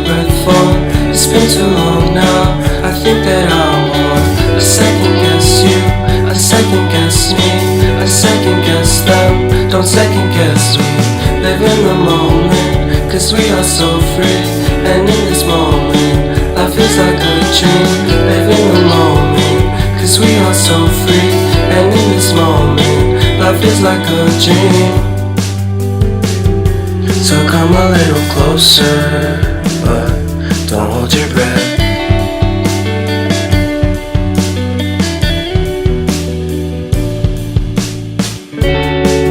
breath fall. It's been too long now, I think that I want to second guess you, I second guess me, I second guess them. Don't second guess me. Live in the moment, cause we are so free. And in this moment, life is like a dream. Live in the moment, cause we are so free. And in this moment, life is like a dream. So come a little closer, but don't hold your breath.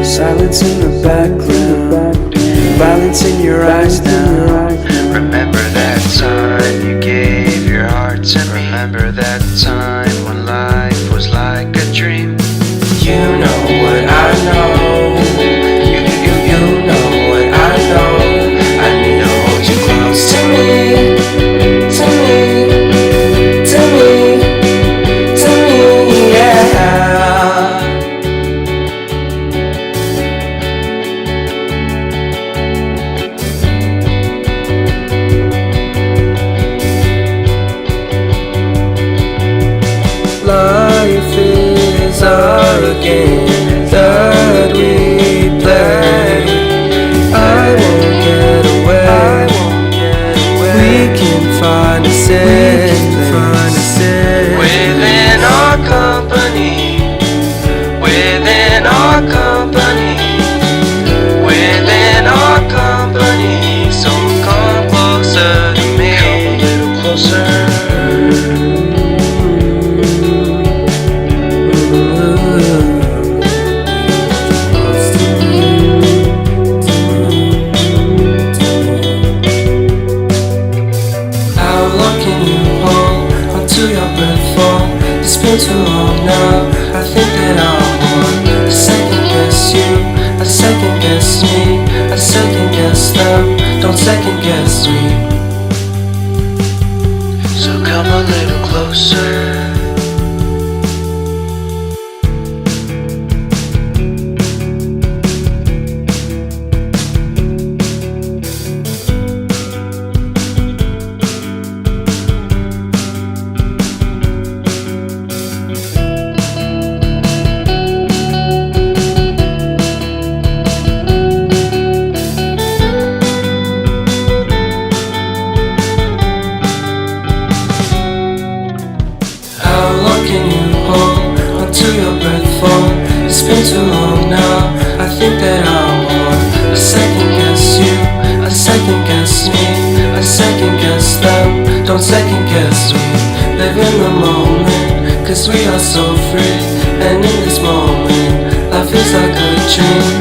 Silence in the background, violence in your eyes now. Remember that time you gave your heart to me. Remember that time when life was like a dream. You know what I know. You know what I know. I need to hold you close to me, to me, to me, to me, yeah. Life is our game that we play. I won't get away. We can find a safe place Within our company, within our company, within our company. So come closer to me, come a little closer. It's been too long now, I think that I want to second guess you, I second guess me, I second guess them. Don't second guess me. So come a little closer. Can you hold until your breath fall? It's been too long now, I think that I want to second guess you, I second guess me, I second guess them. Don't second guess me. Live in the moment, cause we are so free. And in this moment, life is like a dream.